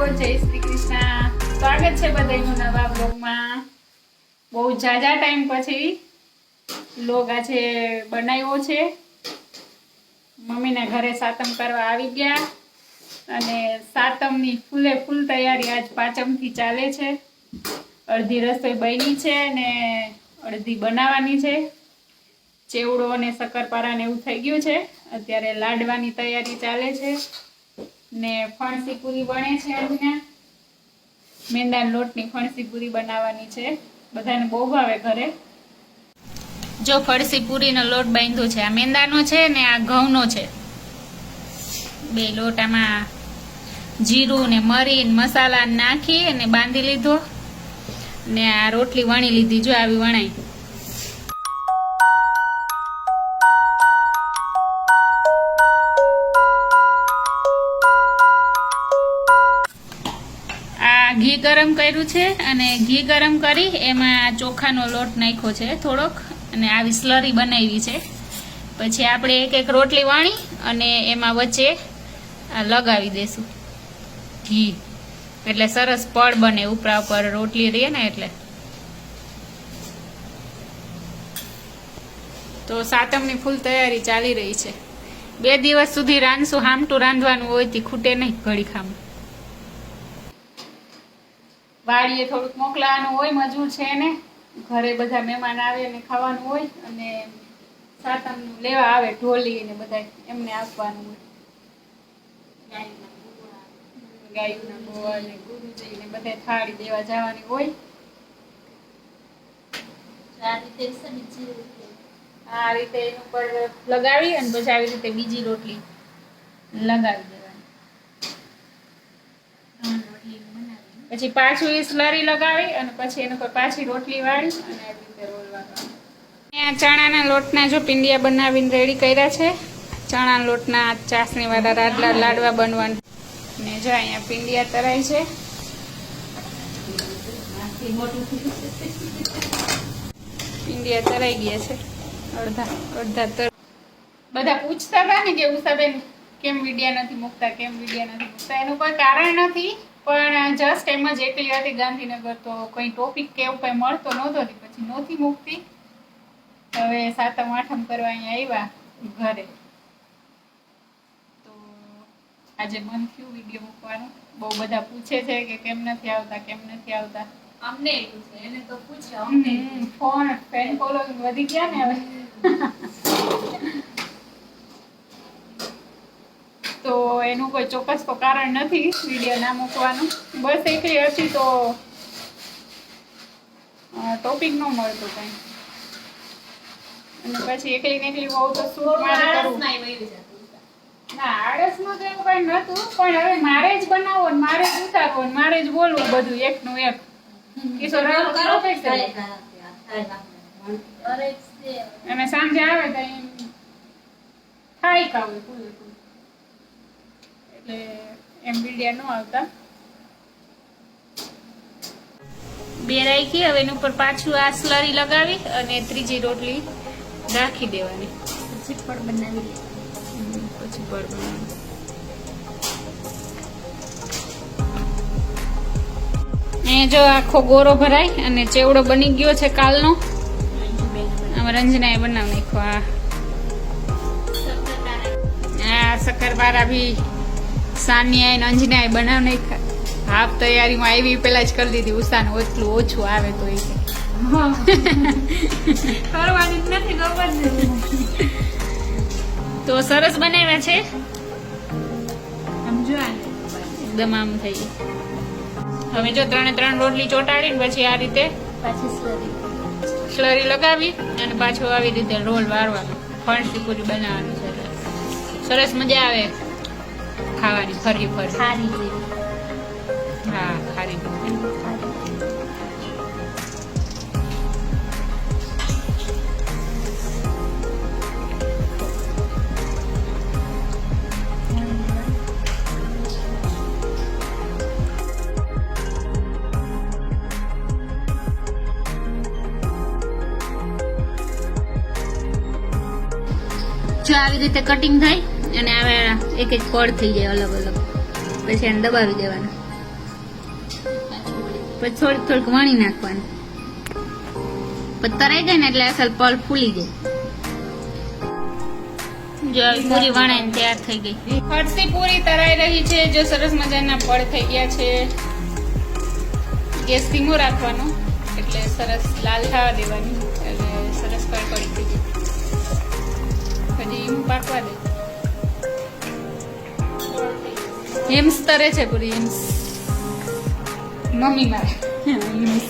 જય શ્રી કૃષ્ણ. સ્વાગત છે બધાનું નવા બ્લોગમાં. બહુ જાજા ટાઈમ પછી બ્લોગ આજે બનાવ્યો છે. મમ્મીના ઘરે સાતમ કરવા આવી ગયા અને સાતમની ફૂલે ફૂલ તૈયારી આજ પાંચમથી ચાલે છે. અડધી રસોઈ બની છે ને અડધી બનાવવાની છે. ચેવડો અને શક્કરપારા ને એવું થઈ ગયું છે. અત્યારે લાડવાની તૈયારી ચાલે છે ને ફણસી પૂરી બને છે. આજના મેંદાના લોટની ફણસી પૂરી બનાવવાની છે. બધાને બહુ ભાવે ઘરે. જો ફણસી પૂરીનો લોટ બાંધ્યો છે. આ મેંદાનો છે ને આ ઘઉંનો છે. બે લોટામાં જીરું ને મરી ને મસાલા નાખી અને બાંધી લીધો ને આ રોટલી વણી લીધી. જો આવી વણાઈ. ઘી ગરમ કર્યું છે અને ઘી ગરમ કરી એમાં ચોખાનો લોટ નાખ્યો છે થોડોક અને આવી સ્લરી બનાવી છે. પછી આપણે એક એક રોટલી વાણી અને એમાં વચ્ચે લગાવી દેશું ઘી, એટલે સરસ પડ બને. ઉપરા ઉપર રોટલી રહે ને એટલે. તો સાતમની ફૂલ તૈયારી ચાલી રહી છે. 2 દિવસ સુધી રાંધશું. હામટું રાંધવાનું હોય તે ખૂટે નહીં ઘડી ખામ. વાડીએ થોડુંક મોકલાવાનું હોય, મજૂર છે ને ઘરે બધા મહેમાન આવે ને ખાવાનું હોય અને સાતમનું લેવા આવે ઢોલી ને બધા એમને આપવાનું હોય. ગાયુના ગોળ ને ગુરુજી ને બધા થાળી દેવા જવાની હોય. આ રીતે એની ઉપર લગાવી અને પછી આવી રીતે બીજી રોટલી લગાવી દેવાની. પછી પાછું એ સ્લરી લગાવી અને પછી એના પર પાછી રોટલી વાળી અને આવી રીતે રોલવાનું. અહીંયા ચણાના લોટના જો પિંડિયા બનાવીને રેડી કર્યા છે. ચણાના લોટના ચાસણી વાળા લાડવા બનવાના. ને જો અહીંયા પિંડિયા તરાય છે. પિંડિયા તરાઈ ગયા છે. અડધા તર. બધા પૂછતા હતા ને કે ઉષાબેન કેમ વિડિયા નથી મૂકતા, કેમ વિડિયા નથી મૂકતા. એનું કોઈ કારણ નથી, પણ જસ્ટ એમ જ એકલી હતી ગાંધીનગર તો કોઈ ટોપિક કે એવું કઈ મળતો નહોતો, પછી નહોતી મૂકતી. હવે સાતમ આઠમ કરવા અહીંયા આવ્યા ઘરે તો આજે મન થયું વિડીયો મૂકવાનું. બહુ બધા પૂછે છે કે કેમ નથી આવતા, કેમ નથી આવતા. અમને એને તો પૂછે અમને ફોન ફેન ફોલોઈંગ વધી ગયા ને હવે. તો એનું કોઈ ચોક્કસ તો કારણ નથી વિડીયો ના મૂકવાનું. બસ એકલી હતી તો ટોપિક ન મળતો કઈ. અને પછી એકલી ને એકલી હોવ તો શું મારે કરવું. ના, આળસમાં તો એવું કઈ નતું, પણ હવે મારે જ બનાવો ને મારે જ ઉતારવો ને મારે જ બોલવું બધું એકનું એક. કિશોર અને સાંજે આવે તો થાય કાવે પૂરેપૂરું, એટલે એમ વિડિયા ન આવતા. બે રાખી હવે એની ઉપર પાછું આ સ્લરી લગાવી અને ત્રીજી રોટલી રાખી દેવાની. પછી પડ બનાવી પછી પડ બનાવી. અહીંયા જો આખો ગોરો ભરાય અને ચેવડો બની ગયો છે કાલનો. આમાં રંજનાએ બનાવી નાખ્યો. આ શક્કરપારા બી સાનિયા ને અંજનાએ બનાવી નાખ્યા. હાફ તૈયારીમાં આવી પેલા જ કરી દીધી. ઉષાનું એટલું ઓછું આવે તો એ કરવાની નથી ખબર નથી. તો સરસ બનાવ્યા છે. સમજો એકદમ આમ થઈ ગયું. હવે જો 3 રોટલી ચોટાડીને પછી આ રીતે પાછી સ્લરી લગાવી અને પાછું આવી રીતે રોલ વાળવાનો. ફણસી પૂરી બનાવવાનું છે. સરસ મજા આવે ખાવાની. ફરી ખારી જેવી. હા, ખારી. જો આવી રીતે કટિંગ થાય અને હવે એક એક પડ થઈ જાય અલગ અલગ. પછી એને દબાવી દેવાના. પછી થોડીક વણી નાખવાની, પછી તરાઈ જાય ને એટલે અસલ પલ ફૂલી જાય. જો આવી પૂરી વણાઈને તૈયાર થઈ ગઈ. ફરસી પૂરી તરાઈ રહી છે. જો સરસ મજાના પડ થઈ ગયા છે. ગેસ ધીમો રાખવાનો એટલે સરસ લાલ થવા દેવાની એટલે સરસ કડકડી થઈ જાય. પછી પાકવા દે. હિમ્સ તરે છે પૂરી. હિમ્સ મમ્મી મારે હિમ્સ.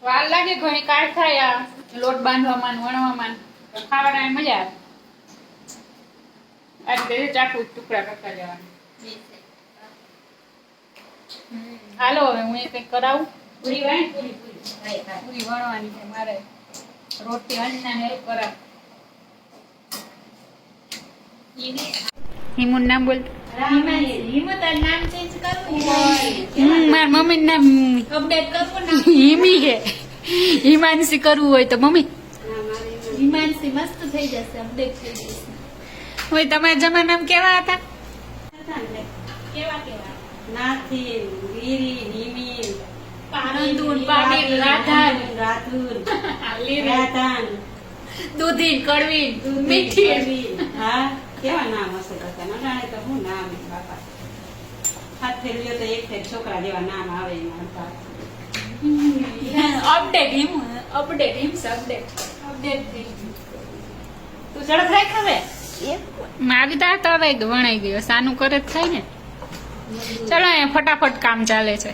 વાર લાગે ઘણી કાઢ થાય આ લોટ બાંધવામાં વણવામાં. ખાવાના મજા આવે. આ રીતે ચાકુ ટુકડા કરતા જવાના. હાલો હવે હું એ કંઈક કરાવું. પૂરી વણવાની છે મારે. રોટી અંજના હેલ્પ કરાવ. હિમુન નામ બોલ. મારા મમ્મી નામ અપડેટ કરવું ને હિમી છે. હિમાંશી કરવું હોય તો મમ્મી. હિમાંશી મસ્ત થઈ જશે, અપડેટ થઈ જશે. હોય તમારા જમાનામાં કેવા હતા? કેવા કેવા નાથીન, ગીરી, નિમીન, પારંદુન, પાડીન, રાધાન, રાધુન, લીરી, રાધાન, દૂધી, કડવી, દૂધી, મીઠી. કડવી. હા, કેવા નામ હશે બધા. નડાણે તો શું નામ છે બાપા. હાથ ફેરવ્યો તો એક ફેર છોકરા જેવા નામ આવે એમાં હતા. અપડેટ હિમ અપડેટ થઈ ગયું. તું ચડત રાખ હવે. મારી તો તરાઈ ગયું, વણાઈ ગયું. સાનું કરે જ થાય ને. ચલો અહીંયા ફટાફટ કામ ચાલે છે.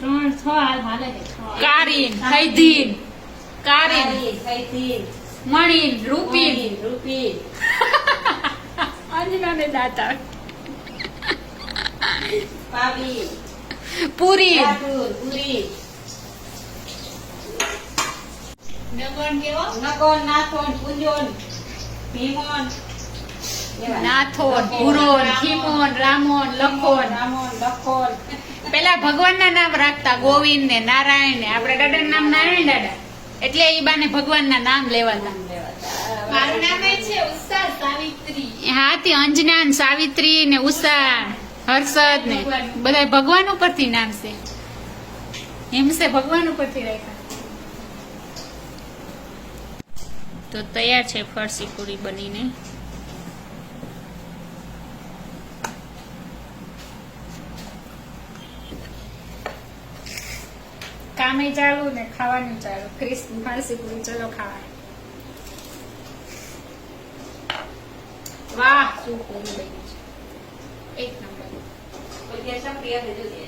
3-6 હાલ હાલે છે. કારીન, હૈધીન, કારીન, સૈથી, મણીન, રૂપીન, રૂપી, અંજનાને દાતા, પાવી, પૂરી, રાધુન, પુરી, નગણ કેવો નકોન, નાથોન, પૂંજોન, ભીમોન, એવા. નાથોન, પુરોન, ખીમોન, રામોન, લખોન. રામોન, લખોન. પેલા ભગવાનના નામ રાખતા, ગોવિંદ ને નારાયણ ને. આપણે દાદાનું નામ નારાયણ દાદા એટલે એ બાને ભગવાનના નામ લેવાતા. મારું નામ એ છે ઉષા સાવિત્રી. હાથી અંજના ને સાવિત્રી ને ઉષા, હર્ષદ ને બધા ભગવાન ઉપરથી નામ છે. હિમસે ભગવાન ઉપરથી રાખ્યા. તો તૈયાર છે ફરસી પૂરી બનીને. કામે ચાલુ ને ખાવાનું ચાલુ. ક્રિસ્પ ફરસી પૂરી. ચલો ખાવા. વાહ શું પૂરી બની છે. એક નંબર. પછી સપ્રિય થઈ જશે.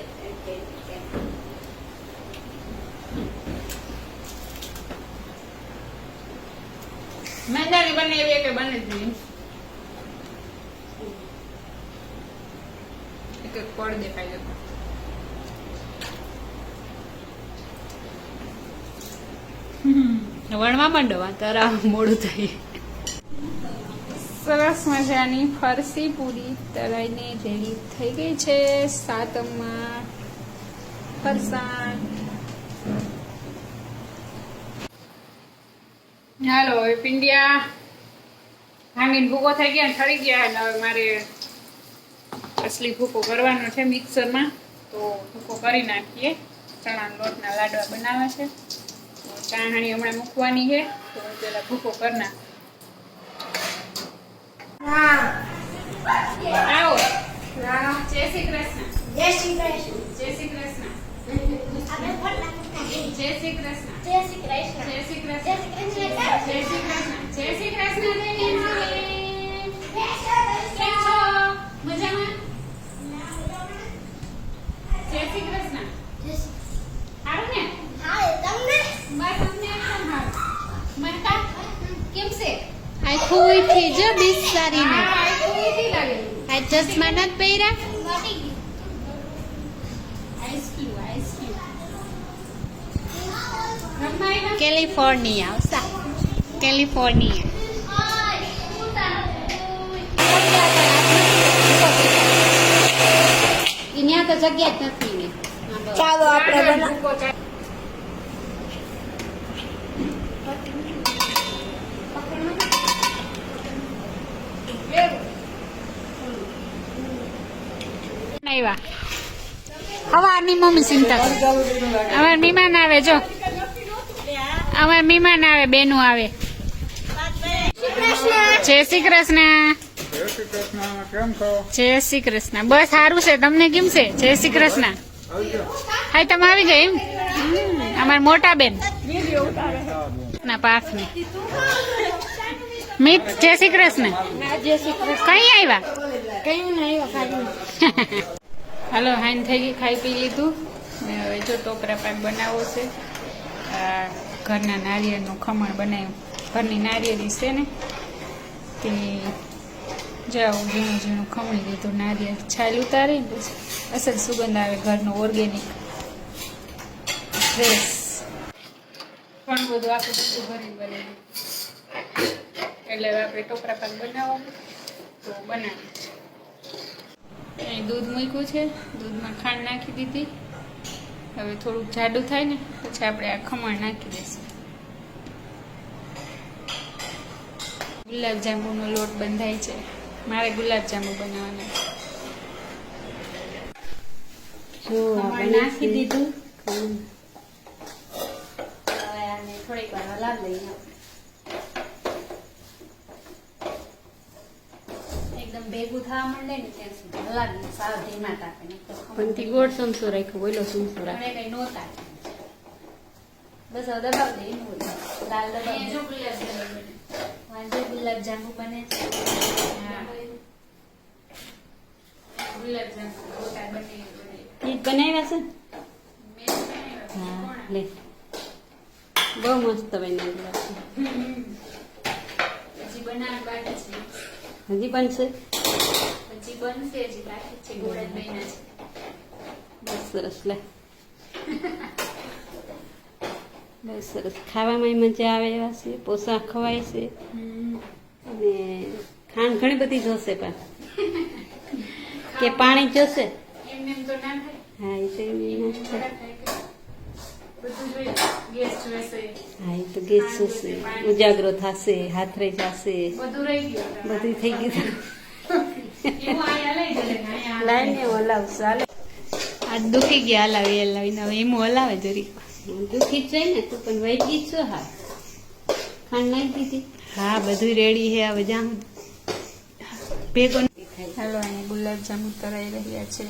મેંદાની બને એવી કે બને જ નહીં. એક એક પડ દેખાય છે. વણવા માંડો તારા મોડું થઈ. સરસ મજાની ફરસી પૂરી તળાઈને રેડી થઈ ગઈ છે. સાતમમાં ફરસાણ. હાલો હવે પિંડિયા ભાંગીને ભૂકો થઈ ગયા, ઠરી ગયા. અને હવે મારે અસલી ભૂકો કરવાનો છે મિક્સરમાં. તો ભૂકો કરી નાખીએ. ચણાના લોટના લાડવા બનાવે છે. તો ચાહણી હમણાં મૂકવાની છે. તો પેલા ભૂકો કરી નાખ. આવો. જય શ્રી કૃષ્ણ. જય શ્રી કૃષ્ણ. જય શ્રી કૃષ્ણ. આપણે ફોન જય શ્રી કૃષ્ણ. જય શ્રી કૃષ્ણ. જય શ્રી કૃષ્ણ. જય શ્રી કૃષ્ણ. જય શ્રી કૃષ્ણ. જય શ્રી કૃષ્ણ. કેમ છો? મજામાં? જય શ્રી કૃષ્ણ. સારું ને? બસ અમને એકદમ સારું. મનતા કેમ છે? આખું થી જો બિચારીને હા, આ તો ઈઝી લાગે. આ ચશ્મા નથી પહેર્યા. Ice cube. રમવા આવ્યા? કેલિફોર્નિયા આવતા કેલિફોર્નિયા ત્યાં તો જગ્યા જ નથી ને. ચાલો આપણે ભૂકો ચાલો. આવ્યા. હવારની મમ્મી ચિંતા કરે. અમાર મહેમાન આવે જો, અમાર મહેમાન આવે, બેનું આવે. જય શ્રી કૃષ્ણ. જય શ્રી કૃષ્ણ. બસ સારું છે, તમને કેમ છે? જય શ્રી કૃષ્ણ. હા તમે આવી ગયા એમ? અમાર મોટા બેન ના પાર્થની મિત. જય શ્રી કૃષ્ણ. કઈ આવ્યા? હાલો, હાઈન થઈ ગઈ, ખાઈ પી લીધું ને હવે જો ટોપરા પાક બનાવવો છે. આ ઘરના નારિયેળનું ખમણ બનાવ્યું. ઘરની નારિયેળી છે ને તે જાઓ ઝીણું ઝીણું ખમણી લીધું. નારિયેળ છાલ ઉતારી પછી અસલ સુગંધ આવે, ઘરનું ઓર્ગેનિક ફ્રેશ. પણ બધું આખું બધું ભરી ભરેલું એટલે આપણે ટોપરા પાક બનાવવાનું તો બનાવીએ. અહીં દૂધ મૂક્યું છે, દૂધમાં ખાંડ નાખી દીધી. હવે થોડુંક જાડું થાય ને પછી આપણે આ ખમણ નાખી દઈશું. ગુલાબજાંબુનો લોટ બંધાય છે, મારે ગુલાબજાંબુ બનાવવાના છે. ખમણ નાખી દીધું. હવે આને થોડીક વાર હલાવી લઈએ. એકદમ ભેગું થવા માંડે ને ત્યાં સુધી હલાવીને સાવ ધીમા તાપે. પણ ગોળ સમસો રાખ્યો, બોલો સમસો મને કઈ નહોતા બસ હવે દબાવી દે. એનું લાલ દબાવી ગુલાબજાંબુ બને છે. ગુલાબજાંબુ ગોટા બને ઈ બનાવ્યા છે. હા લે, બહુ મસ્ત બનાવ્યા છે. હજી બનાવ બાકી છે, હજી પણ છે. હજી બનશે, હજી બાકી છે. ગોળ જ બન્યા છે. બસ સરસ. લે બહુ સરસ. ખાવામાં મજા આવે એવા છે, પોષા ખવાય છે અને ખાંડ ઘણી બધી જોશે પણ કે પાણી જોશે. એમને એમ તો ના થાય. હા એ તો એમ ના થાય. બધું જોઈએ, ગેસ જોઈશે, હા એ તો ગેસ જોશે, ઉજાગરો થશે, હાથ રહી જશે, બધું રહી ગયું. બધું થઈ ગયું. એવું આયા લઈ જલે ને આયા લાઈને હલાવશે. હાલે આ દુખી ગયા હલાવીને હવે એમ હલાવે જરી. દુખી જ જાય ને તું પણ વહી ગઈ છો. હા ખાંડ નાખી દીધી. હા બધું રેડી છે. હવે જામ ભેગો. હાલો અહીંયા ગુલાબજાંબુ તરાઈ રહ્યા છે,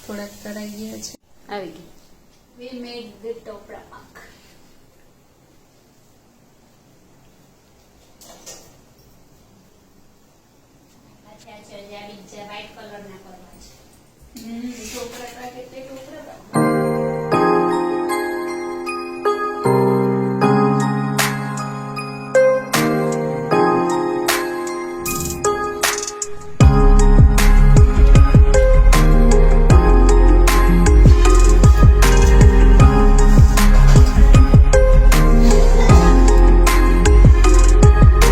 થોડાક તરાઈ ગયા છે. આવી ગઈ. We made the ટોપરા પાક. બીજા વ્હાઈટ કલર ના કરવા છે. ટોપરા પાક એટલે ટોપરા પાક.